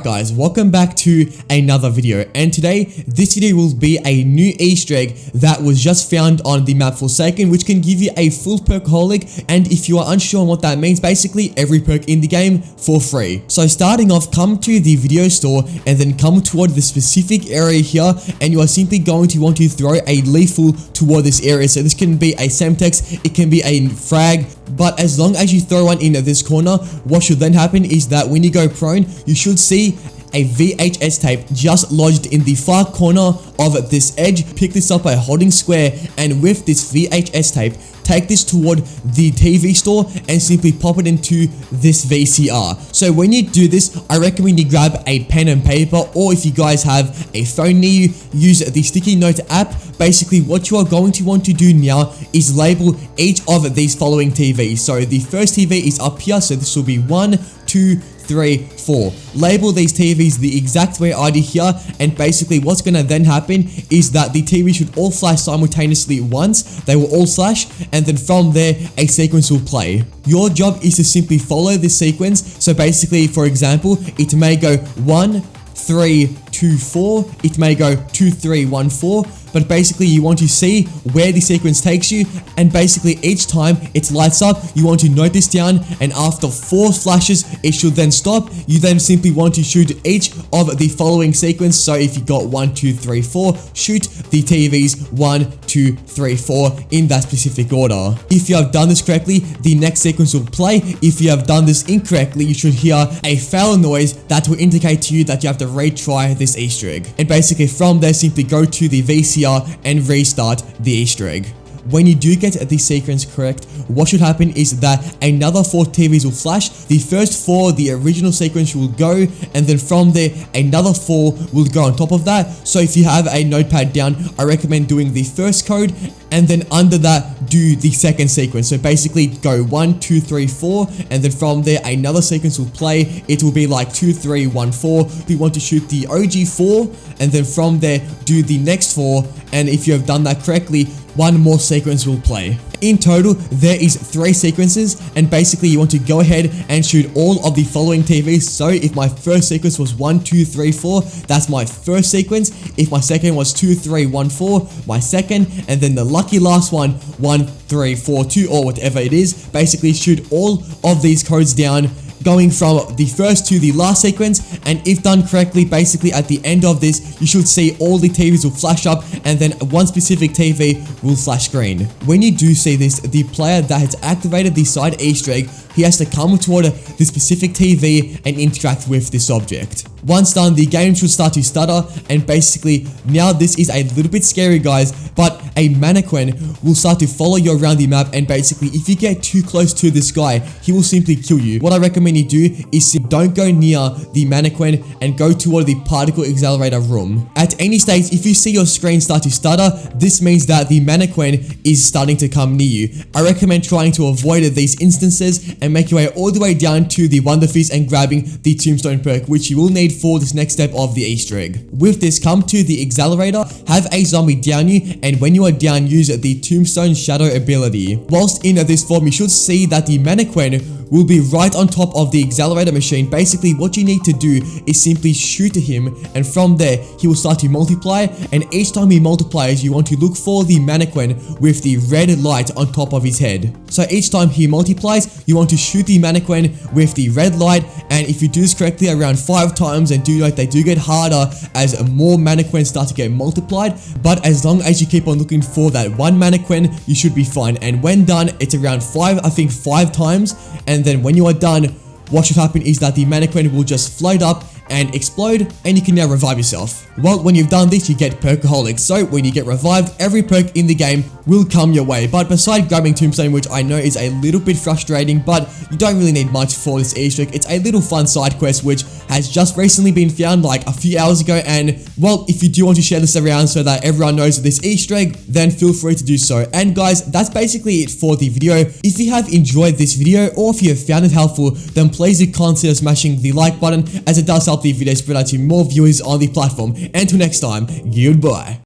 Alright guys, welcome back to another video, and today this video will be a new Easter egg that was just found on the map Forsaken, which can give you a full Perkaholic, and if you are unsure on what that means, basically every perk in the game for free. So starting off, come to the video store and then come toward the specific area here, and you are simply going to want to throw a lethal toward this area. So this can be a Semtex, it can be a frag, but as long as you throw one in this corner, what should then happen is that when you go prone, you should see a VHS tape just lodged in the far corner of this edge. Pick this up by holding square, and with this VHS tape, take this toward the TV store and simply pop it into this VCR. So when you do this, I recommend you grab a pen and paper, or if you guys have a phone near you, use the sticky note app. Basically what you are going to want to do now is label each of these following TVs. So the first TV is up here, so this will be 1, 2, 3, 4. Label these TVs the exact way I did here, and basically what's gonna then happen is that the TV should all flash simultaneously once. They will all flash, and then from there a sequence will play. Your job is to simply follow this sequence. So basically, for example, it may go 1, 3, 2, 4. It may go 2, 3, 1, 4. But basically you want to see where the sequence takes you, and basically each time it lights up, you want to note this down, and after 4 flashes it should then stop. You then simply want to shoot each of the following sequence. So if you got 1, 2, 3, 4, shoot the TVs 1, 2, 3, 4 in that specific order. If you have done this correctly, the next sequence will play. If you have done this incorrectly, you should hear a fail noise that will indicate to you that you have to retry this Easter egg. And basically from there, simply go to the VCR and restart the Easter egg. When you do get the sequence correct, what should happen is that another 4 TVs will flash. The first 4, the original sequence will go, and then from there another 4 will go on top of that. So if you have a notepad down, I recommend doing the first code, and then under that do the second sequence. So basically go 1, 2, 3, 4, and then from there another sequence will play. It will be like 2, 3, 1, 4. We want to shoot the OG 4, and then from there do the next 4, and if you have done that correctly, one more sequence will play. In total, there is 3 sequences, and basically you want to go ahead and shoot all of the following TVs. So if my first sequence was 1, 2, 3, 4, that's my first sequence. If my second was 2, 3, 1, 4, my second, and then the lucky last one, 1, 3, 4, 2, or whatever it is. Basically shoot all of these codes down, going from the first to the last sequence, and if done correctly, basically at the end of this, you should see all the TVs will flash up, and then one specific TV will flash green. When you do see this, the player that has activated the side Easter egg, he has to come toward the specific TV and interact with this object. Once done, the game should start to stutter, and basically now this is a little bit scary guys, but a mannequin will start to follow you around the map, and basically if you get too close to this guy, he will simply kill you. What I recommend you do is don't go near the mannequin and go toward the particle accelerator room. At any stage, if you see your screen start to stutter, this means that the mannequin is starting to come near you. I recommend trying to avoid these instances and make your way all the way down to the Wonder Feast and grabbing the Tombstone perk, which you will need for this next step of the Easter egg. With this, come to the accelerator, have a zombie down you, and when you are down, use the Tombstone Shadow ability. Whilst in this form, you should see that the mannequin will be right on top of the accelerator machine. Basically what you need to do is simply shoot him, and from there he will start to multiply, and each time he multiplies, you want to look for the mannequin with the red light on top of his head. So each time he multiplies, you want to shoot the mannequin with the red light, and if you do this correctly around 5 times, and do note they do get harder as more mannequins start to get multiplied, but as long as you keep on looking for that one mannequin, you should be fine. And when done, it's around 5 times, and then when you are done, what should happen is that the mannequin will just float up and explode, and you can now revive yourself. Well, when you've done this, you get Perkaholic. So when you get revived, every perk in the game will come your way. But besides grabbing Tombstone, which I know is a little bit frustrating, but you don't really need much for this Easter egg. It's a little fun side quest which has just recently been found like a few hours ago, and well, if you do want to share this around so that everyone knows this Easter egg, then feel free to do so. And guys, that's basically it for the video. If you have enjoyed this video, or if you have found it helpful, then please do consider smashing the like button, as it does help the video spread out to more viewers on the platform. Until next time, goodbye.